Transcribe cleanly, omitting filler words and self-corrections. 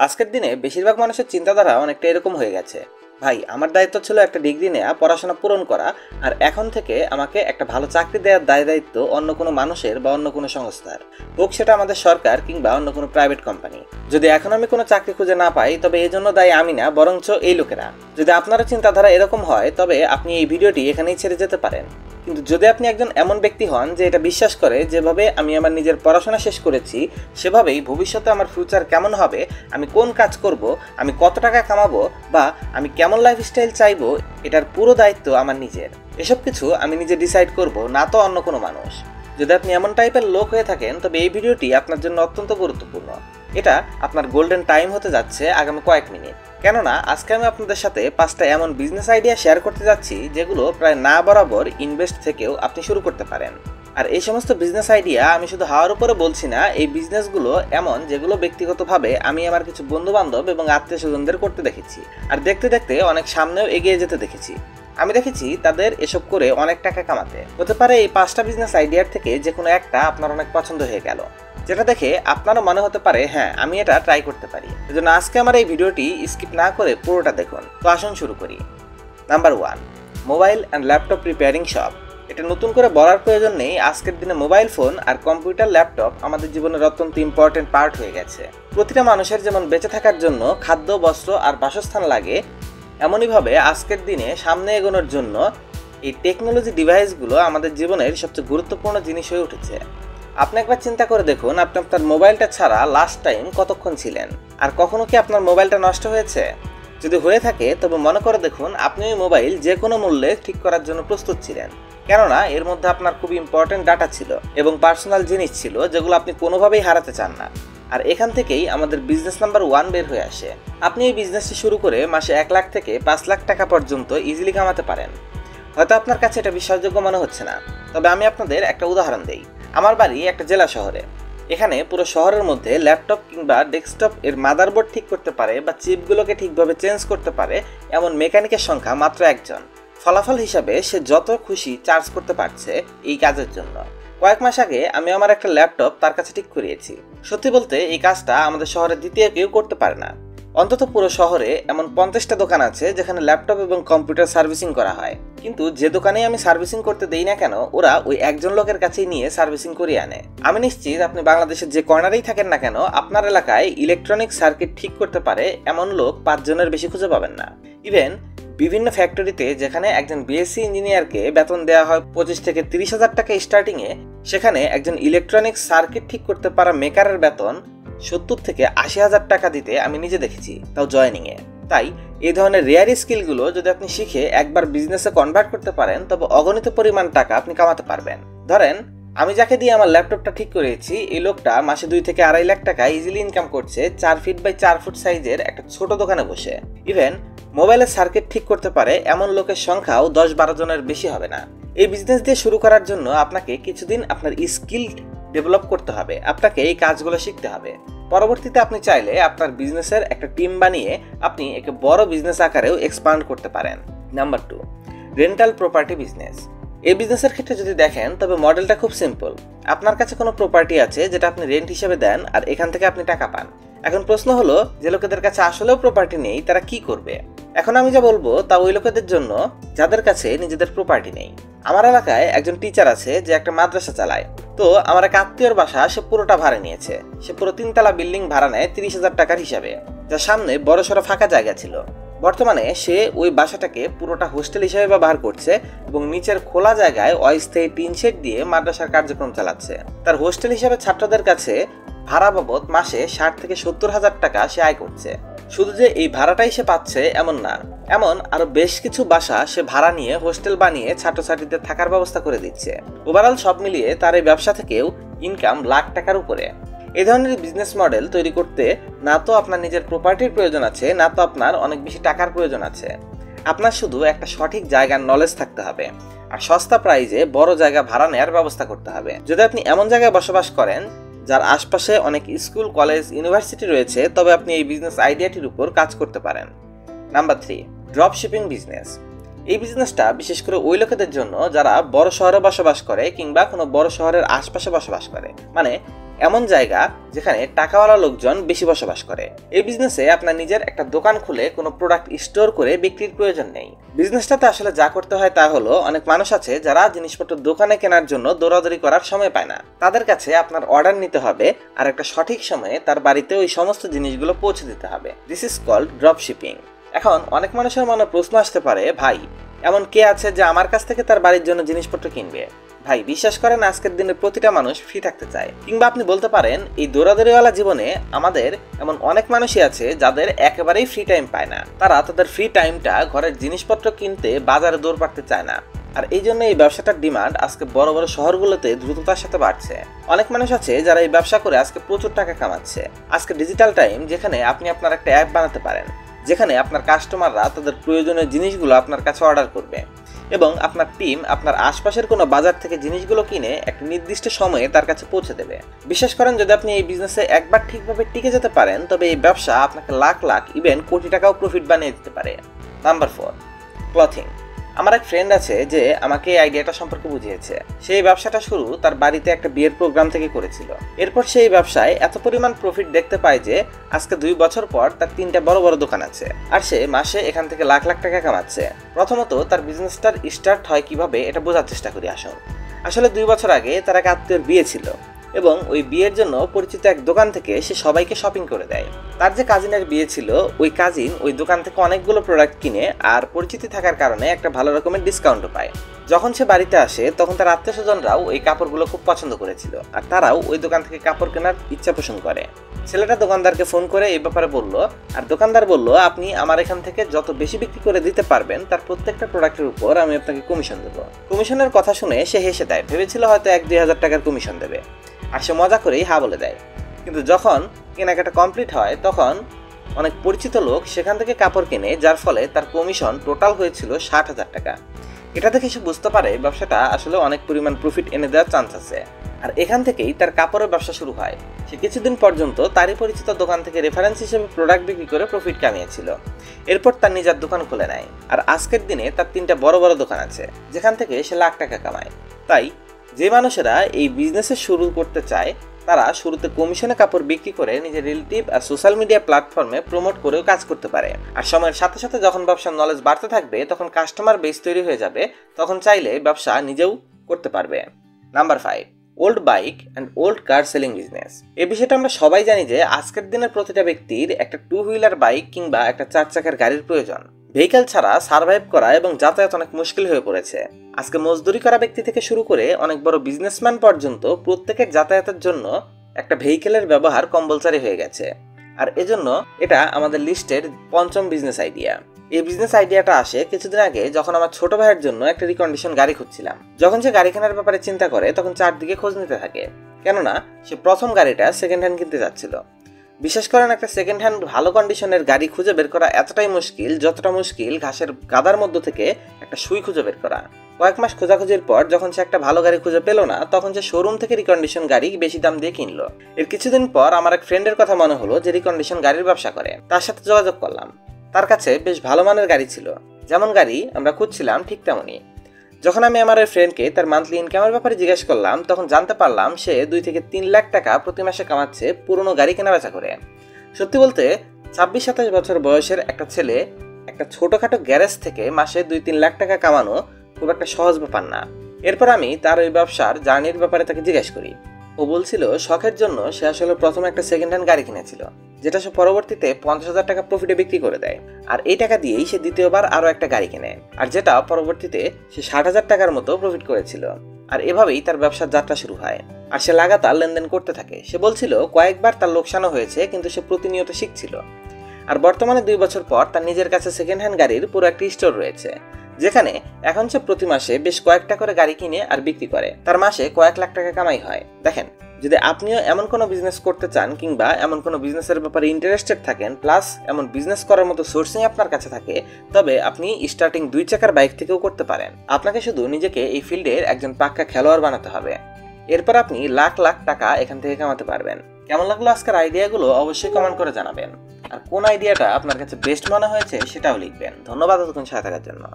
আজকের দিনে বেশিরভাগ মানুষের চিন্তাধারা অনেকটা এরকম হয়ে গেছে। ভাই, আমার দায়িত্ব ছিল একটা ডিগ্রি নেওয়া, পড়াশোনা পূরণ করা, আর এখন থেকে আমাকে একটা ভালো চাকরি দেওয়ার দায়িত্ব অন্য কোনো মানুষের বা অন্য কোনো সংস্থার, হোক সেটা আমাদের সরকার কিংবা অন্য কোনো প্রাইভেট কোম্পানি। যদি এখন আমি কোনো চাকরি খুঁজে না পাই, তবে এই জন্য দায়ী আমি না, বরঞ্চ এই লোকেরা। যদি আপনার চিন্তাধারা এরকম হয়, তবে আপনি এই ভিডিওটি এখানেই ছেড়ে যেতে পারেন। কিন্তু যদি আপনি একজন এমন ব্যক্তি হন যে এটা বিশ্বাস করে যেভাবে আমি আমার নিজের পড়াশোনা শেষ করেছি সেভাবেই ভবিষ্যতে আমার ফিউচার কেমন হবে, আমি কোন কাজ করব, আমি কত টাকা কামাবো, বা আমি কেমন লাইফস্টাইল চাইবো, এটার পুরো দায়িত্ব আমার নিজের। এসব কিছু আমি নিজে ডিসাইড করব, না তো অন্য কোনো মানুষ। যদি আপনি এমন টাইপের লোক হয়ে থাকেন, তবে এই ভিডিওটি আপনার জন্য অত্যন্ত গুরুত্বপূর্ণ। এটা আপনার গোল্ডেন টাইম হতে যাচ্ছে আগামী কয়েক মিনিট। কেননা আজকে আমি আপনাদের সাথে 5টা এমন বিজনেস আইডিয়া শেয়ার করতে যাচ্ছি যেগুলো প্রায় না বরাবর ইনভেস্ট থেকেও আপনি শুরু করতে পারেন। আর এই সমস্ত বিজনেস আইডিয়া আমি শুধু হাওয়ার উপরে বলছি না, এই বিজনেসগুলো এমন যেগুলো ব্যক্তিগতভাবে আমি আমার কিছু বন্ধু বান্ধব এবং আত্মীয় স্বজনদের করতে দেখেছি, আর দেখতে দেখতে অনেক সামনেও এগিয়ে যেতে দেখেছি। আমি দেখেছি তাদের এসব করে অনেক টাকা কামাতে। হতে পারে এই 5টা বিজনেস আইডিয়ার থেকে যে কোনো একটা আপনার অনেক পছন্দ হয়ে গেল, যেটা দেখে আপনারও মনে হতে পারে হ্যাঁ, আমি এটা ট্রাই করতে পারি। এজন্য আজকে আমার এই ভিডিওটি স্কিপ না করে পুরোটা দেখুন। তো আসুন শুরু করি। Number 1, mobile and laptop repairing shop. এটা নতুন করে বলার প্রয়োজন নেই, আজকের দিনে মোবাইল ফোন আর কম্পিউটার, ল্যাপটপ আমাদের জীবনের অত্যন্ত ইম্পর্টেন্ট পার্ট হয়ে গেছে। প্রতিটা মানুষের যেমন বেঁচে থাকার জন্য খাদ্য, বস্ত্র আর বাসস্থান লাগে, এমনইভাবে আজকের দিনে সামনে এগোনোর জন্য এই টেকনোলজি ডিভাইসগুলো আমাদের জীবনের সবচেয়ে গুরুত্বপূর্ণ জিনিস হয়ে উঠেছে। আপনি একবার চিন্তা করে দেখুন, আপনি আপনার মোবাইলটা ছাড়া লাস্ট টাইম কতক্ষণ ছিলেন, আর কখনো কি আপনার মোবাইলটা নষ্ট হয়েছে? যদি হয়ে থাকে তবে মনে করে দেখুন আপনি ওই মোবাইল যে কোনো মূল্যে ঠিক করার জন্য প্রস্তুত ছিলেন, কেননা এর মধ্যে আপনার খুবই ইম্পর্টেন্ট ডাটা ছিল এবং পার্সোনাল জিনিস ছিল যেগুলো আপনি কোনোভাবেই হারাতে চান না। আর এখান থেকেই আমাদের বিজনেস নাম্বার 1 বের হয়ে আসে। আপনি এই বিজনেসটি শুরু করে মাসে 1 লাখ থেকে 5 লাখ টাকা পর্যন্ত ইজিলি কামাতে পারেন। হয়তো আপনার কাছে এটা বিশ্বাসযোগ্য মনে হচ্ছে না, তবে আমি আপনাদের একটা উদাহরণ দেই। আমার বাড়ি একটা জেলা শহরে। এখানে পুরো শহরের মধ্যে ল্যাপটপ কিংবা ডেস্কটপ এর মাদারবোর্ড ঠিক করতে পারে বা চিপগুলোকে ঠিকভাবে চেঞ্জ করতে পারে এমন মেকানিকের সংখ্যা মাত্র একজন। ফলাফল হিসাবে সে যত খুশি চার্জ করতে পারছে এই কাজের জন্য। কয়েক মাস আগে আমি আমার একটা ল্যাপটপ তার কাছে ঠিক করিয়েছি। সত্যি বলতে এই কাজটা আমাদের শহরে দ্বিতীয় কেউ করতে পারে না। অন্তত পুরো শহরে এমন 50টা দোকান আছে যেখানে ল্যাপটপ এবং কম্পিউটার সার্ভিসিং করা হয়, কিন্তু যে দোকানে আমি সার্ভিসিং করতে দেই না কেন, ওরা ওই একজন লোকের কাছেই নিয়ে সার্ভিসিং করিয়ে আনে। আমি নিশ্চিত আপনি বাংলাদেশের যে কর্নারেই থাকেন না কেন, আপনার এলাকায় ইলেকট্রনিক সার্কিট ঠিক করতে পারে এমন লোক 5 জনের বেশি খুঁজে পাবেন না। ইভেন বিভিন্ন ফ্যাক্টরিতে যেখানে একজন বিএসসি ইঞ্জিনিয়ারকে বেতন দেওয়া হয় 25 থেকে 30 হাজার টাকা স্টার্টিংয়ে, সেখানে একজন ইলেকট্রনিক সার্কিট ঠিক করতে পারা মেকারের বেতন 70 থেকে 80 হাজার টাকা দিতে আমি নিজে দেখেছি, তাও জয়েনিংয়ে। তাই এই ধরনের রেয়ার স্কিলগুলো যদি আপনি শিখে একবার বিজনেসে কনভার্ট করতে পারেন, তবে অগণিত পরিমাণ টাকা আপনি কামাতে পারবেন। ধরেন আমি যাকে দিয়ে আমার ল্যাপটপটা ঠিক করেছি, এই লোকটা মাসে 2 থেকে 2.5 লাখ টাকা ইজিলি ইনকাম করছে 4 ফিট বাই 4 ফুট সাইজের একটা ছোট দোকানে বসে। ইভেন মোবাইলের সার্কিট ঠিক করতে পারে এমন লোকের সংখ্যাও 10-12 জনের বেশি হবে না। এই বিজনেস দিয়ে শুরু করার জন্য আপনাকে কিছুদিন আপনার স্কিল ডেভেলপ করতে হবে, আপনাকে এই কাজগুলো শিখতে হবে। পরবর্তীতে আপনি চাইলে আপনার বিজনেসের একটা টিম বানিয়ে আপনি একে বড় বিজনেস আকারেও এক্সপান্ড করতে পারেন। Number 2, rental property business. এই বিজনেসের ক্ষেত্রে যদি দেখেন তবে মডেলটা খুব সিম্পল। আপনার কাছে কোনো প্রপার্টি আছে যেটা আপনি রেন্ট হিসেবে দেন, আর এখান থেকে আপনি টাকা পান। এখন প্রশ্ন হলো, যে লোকেদের কাছে আসলেও প্রপার্টি নেই তারা কি করবে? এখন আমি যা বলবো তা ওই লোকেদের জন্য যাদের কাছে নিজেদের প্রপার্টি নেই। আমার এলাকায় একজন টিচার আছে যে একটা মাদ্রাসা চালায়। তো আমার এক আত্মীয়র বাসা সে পুরোটা ভাড়া নিয়েছে। সে পুরো 3 তলা বিল্ডিং ভাড়া নেয় 30 হাজার টাকার হিসাবে, যার সামনে বড়সড় ফাঁকা জায়গা ছিল। বর্তমানে সে ওই বাসাটাকে পুরোটা হোস্টেল হিসেবে ব্যবহার করছে এবং নিচের খোলা জায়গায় অস্থায়ী টিন শেড দিয়ে মাদ্রাসার কার্যক্রম চালাচ্ছে। তার হোস্টেল হিসেবে ছাত্রদের কাছে ভাড়া বাবদ মাসে 60 থেকে 70 হাজার টাকা সে আয় করছে। শুধু যে এই ভাড়াটাই সে পাচ্ছে এমন না, এমন আরো বেশ কিছু বাসা সে ভাড়া নিয়ে হোস্টেল বানিয়ে ছাত্রছাত্রীদের থাকার ব্যবস্থা করে দিচ্ছে। ওভারঅল সব মিলিয়ে তার এই ব্যবসা থেকেও ইনকাম লাখ টাকার উপরে। এই ধরনের বিজনেস মডেল তৈরি করতে না তো আপনার নিজের প্রপার্টির প্রয়োজন আছে, না তো আপনার অনেক বেশি টাকার প্রয়োজন আছে। আপনার শুধু একটা সঠিক জায়গার নলেজ থাকতে হবে আর সস্তা প্রাইজে বড় জায়গা ভাড়া নেওয়ার ব্যবস্থা করতে হবে। যদি আপনি এমন জায়গায় বসবাস করেন যার আশপাশে অনেক স্কুল, কলেজ, ইউনিভার্সিটি রয়েছে, তবে আপনি এই বিজনেস আইডিয়াটির উপর কাজ করতে পারেন। Number 3, drop shipping business. এই বিজনেসটা বিশেষ করে ওই লোকেদের জন্য যারা বড় শহরে বসবাস করে কিংবা কোনো বড় শহরের আশপাশে বসবাস করে। মানে এমন জায়গা যেখানে টাকাওয়ালা লোকজন বেশি বসবাস করে। এই বিজনেসে আপনার নিজের একটা দোকান খুলে কোনো প্রোডাক্ট স্টোর করে বিক্রির প্রয়োজন নেই। বিজনেসটাতে আসলে যা করতে হয় তা হলো, অনেক মানুষ আছে যারা জিনিসপত্র দোকানে কেনার জন্য দৌড়াদৌড়ি করার সময় পায় না। তাদের কাছে আপনার অর্ডার নিতে হবে আর একটা সঠিক সময়ে তার বাড়িতে ওই সমস্ত জিনিসগুলো পৌঁছে দিতে হবে। This is called drop shipping. এখন অনেক মানুষের মনে প্রশ্ন আসতে পারে, ভাই এমন কে আছে যে আমার কাছ থেকে তার বাড়ির জন্য জিনিসপত্র কিনবে? ভাই বিশ্বাস করেন, আজকের দিনে প্রতিটা মানুষ ফ্রি থাকতে চায়। কিংবা আপনি বলতে পারেন, এই দৌড়াদৌড়িওয়ালা জীবনে আমাদের এমন অনেক মানুষই আছে যাদের একেবারেই ফ্রি টাইম পায় না। তারা তাদের ফ্রি টাইমটা ঘরের জিনিসপত্র কিনতে বাজারে দৌড় পাড়তে চায় না। আর এই জন্য এই ব্যবসাটার ডিমান্ড আজকে বড় বড় শহরগুলোতে দ্রুততার সাথে বাড়ছে। অনেক মানুষ আছে যারা এই ব্যবসা করে আজকে প্রচুর টাকা কামাচ্ছে। আজকে ডিজিটাল টাইম, যেখানে আপনি আপনার একটা অ্যাপ বানাতে পারেন, যেখানে আপনার কাস্টমাররা তাদের প্রয়োজনীয় জিনিসগুলো আপনার কাছে অর্ডার করবে এবং আপনার টিম আপনার আশপাশের কোনো বাজার থেকে জিনিসগুলো কিনে একটা নির্দিষ্ট সময়ে তার কাছে পৌঁছে দেবে। বিশ্বাস করেন, যদি আপনি এই বিজনেসে একবার ঠিকভাবে টিকে যেতে পারেন, তবে এই ব্যবসা আপনাকে লাখ লাখ ইভেন কোটি টাকাও প্রফিট বানিয়ে দিতে পারে। Number 4, clothing. আমার এক ফ্রেন্ড আছে যে আমাকে এই আইডিয়াটা সম্পর্কে বুঝিয়েছে। সেই ব্যবসাটা শুরু তার বাড়িতে একটা বিয়ের প্রোগ্রাম থেকে করেছিল। এরপর সেই ব্যবসায় এত পরিমাণ প্রফিট দেখতে পায় যে আজকে 2 বছর পর তার 3টা বড় বড় দোকান আছে আর সে মাসে এখান থেকে লাখ লাখ টাকা কামাচ্ছে। প্রথমত তার বিজনেসটার স্টার্ট হয় কিভাবে এটা বোঝার চেষ্টা করি আসুন। আসলে 2 বছর আগে তার এক আত্মীয়র বিয়ে ছিল এবং ওই বিয়ের জন্য পরিচিত এক দোকান থেকে সে সবাইকে শপিং করে দেয়। তার যে কাজিনের বিয়ে ছিল, ওই কাজিন ওই দোকান থেকে অনেকগুলো প্রোডাক্ট কিনে আর পরিচিতি থাকার কারণে একটা ভালো রকমের ডিসকাউন্টও পায়। যখন সে বাড়িতে আসে তখন তার আত্মীয় স্বজনরাও ওই কাপড়গুলো খুব পছন্দ করেছিল আর তারাও ওই দোকান থেকে কাপড় কেনার ইচ্ছা পোষণ করে। ছেলেটা দোকানদারকে ফোন করে এই ব্যাপারে বলল আর দোকানদার বলল, আপনি আমার এখান থেকে যত বেশি বিক্রি করে দিতে পারবেন তার প্রত্যেকটা প্রোডাক্টের উপর আমি আপনাকে কমিশন দেবো। কমিশনের কথা শুনে সে হেসে দেয়, ভেবেছিল হয়তো 1-2 হাজার টাকার কমিশন দেবে আর সে মজা করেই হা বলে দেয়। কিন্তু যখন কেনাকাটা কমপ্লিট হয় তখন অনেক পরিচিত লোক সেখান থেকে কাপড় কেনে, যার ফলে তার কমিশন টোটাল হয়েছিল 60,000 টাকা। এটা দেখে সে বুঝতে পারে ব্যবসাটা আসলে অনেক পরিমাণ প্রফিট এনে দেওয়ার চান্স আছে আর এখান থেকেই তার কাপড়ের ব্যবসা শুরু হয়। সে কিছুদিন পর্যন্ত তারই পরিচিত দোকান থেকে রেফারেন্স হিসেবে প্রোডাক্ট বিক্রি করে প্রফিট কামিয়েছিল। এরপর তার নিজের দোকান খুলে নেয় আর আজকের দিনে তার 3টা বড় বড় দোকান আছে যেখান থেকে সে লাখ টাকা কামায়। তাই যে মানুষেরা এই বিজনেসে শুরু করতে চায় তারা শুরুতে কমিশনে কাপড় বিক্রি করে নিজের রিলেটিভ আর সোশ্যাল মিডিয়া প্ল্যাটফর্মে প্রমোট করেও কাজ করতে পারে। আর সময়ের সাথে সাথে যখন ব্যবসার নলেজ বাড়তে থাকবে তখন কাস্টমার বেস তৈরি হয়ে যাবে, তখন চাইলে ব্যবসা নিজেও করতে পারবে। Number 5, old bike and old car selling business. এই বিষয়টা আমরা সবাই জানি যে আজকের দিনের প্রতিটা ব্যক্তির একটা 2 হুইলার বাইক কিংবা একটা 4 চাকার গাড়ির প্রয়োজন। ভেহিক্যাল ছাড়া সার্ভাইভ করা এবং যাতায়াত অনেক মুশকিল হয়ে পড়েছে। আজকে মজদুরি করা ব্যক্তি থেকে শুরু করে অনেক বড় বিজনেসম্যান পর্যন্ত প্রত্যেকের যাতায়াতের জন্য একটা ভেহিকেলের ব্যবহার কম্পালসারি হয়ে গেছে। আর এজন্য এটা আমাদের লিস্টের 5ম বিজনেস আইডিয়া। এই বিজনেস আইডিয়াটা আসে কিছুদিন আগে যখন আমার ছোট ভাইয়ের জন্য একটা রিকন্ডিশন গাড়ি খুঁজছিলাম। যখন সে গাড়ি কেনার ব্যাপারে চিন্তা করে তখন চারদিকে খোঁজ নিতে থাকে, কেননা সে প্রথম গাড়িটা সেকেন্ড হ্যান্ড কিনতে যাচ্ছিল। বিশেষ করেন একটা সেকেন্ড হ্যান্ড ভালো কন্ডিশনের গাড়ি খুঁজে বের করা এতটাই মুশকিল যতটা মুশকিল ঘাসের গাদার মধ্য থেকে একটা সুই খুঁজে বের করা। কয়েক মাস খোঁজাখুঁজির পর যখন সে একটা ভালো গাড়ি খুঁজে পেল না, তখন সে শোরুম থেকে রিকন্ডিশন গাড়ি বেশি দাম দিয়ে কিনলো। এর কিছুদিন পর আমার এক ফ্রেন্ডের কথা মনে হলো যে রিকন্ডিশন গাড়ির ব্যবসা করে। তার সাথে যোগাযোগ করলাম। তার কাছে বেশ ভালো মানের গাড়ি ছিল, যেমন গাড়ি আমরা খুঁজছিলাম ঠিক তেমনই। যখন আমি আমার ওই ফ্রেন্ডকে তার মান্থলি ইনকামের ব্যাপারে জিজ্ঞেস করলাম তখন জানতে পারলাম সে 2 থেকে 3 লাখ টাকা প্রতি মাসে কামাচ্ছে পুরনো গাড়ি কেনা বেচা করে। সত্যি বলতে 26-27 বছর বয়সের একটা ছেলে একটা ছোটখাটো গ্যারেজ থেকে মাসে 2-3 লাখ টাকা কামানো খুব একটা সহজ ব্যাপার না। এরপর আমি তার ওই ব্যবসার জার্নির ব্যাপারে তাকে জিজ্ঞেস করি। ও বলছিল শখের জন্য সে আসলে প্রথমে একটা সেকেন্ড হ্যান্ড গাড়ি কিনেছিল, যেটা সে পরবর্তীতে 50,000 টাকা প্রফিটে বিক্রি করে দেয়। আর এই টাকা দিয়েই সে দ্বিতীয়বার আরো একটা গাড়ি কেনে, আর যেটা পরবর্তীতে সে 60,000 টাকার মতো প্রফিট করেছিল। আর এভাবেই তার ব্যবসার যাত্রা শুরু হয় আর সে লাগাতার লেনদেন করতে থাকে। সে বলছিল কয়েকবার তার লোকসানও হয়েছে, কিন্তু সে প্রতিনিয়ত শিখছিল। আর বর্তমানে 2 বছর পর তার নিজের কাছে সেকেন্ড হ্যান্ড গাড়ির পুরো একটি স্টোর রয়েছে, যেখানে এখন সে প্রতি মাসে বেশ কয়েকটা করে গাড়ি কিনে আর বিক্রি করে। তার মাসে কয়েক লাখ টাকা কামাই হয়। দেখেন, যদি আপনিও এমন কোনো বিজনেস করতে চান কিংবা এমন কোনো বিজনেসের ব্যাপারে ইন্টারেস্টেড থাকেন, প্লাস এমন বিজনেস করার মতো সোর্সিং আপনার কাছে থাকে, তবে আপনি স্টার্টিং 2 চাকার বাইক থেকেও করতে পারেন। আপনাকে শুধু নিজেকে এই ফিল্ডের একজন পাক্কা খেলোয়াড় বানাতে হবে। এরপর আপনি লাখ লাখ টাকা এখান থেকে কামাতে পারবেন। কেমন লাগলো আজকের আইডিয়াগুলো অবশ্যই কমেন্ট করে জানাবেন। আর কোন আইডিয়াটা আপনার কাছে বেস্ট মনে হয়েছে সেটাও লিখবেন। ধন্যবাদ এতক্ষণ সাথে থাকার জন্য।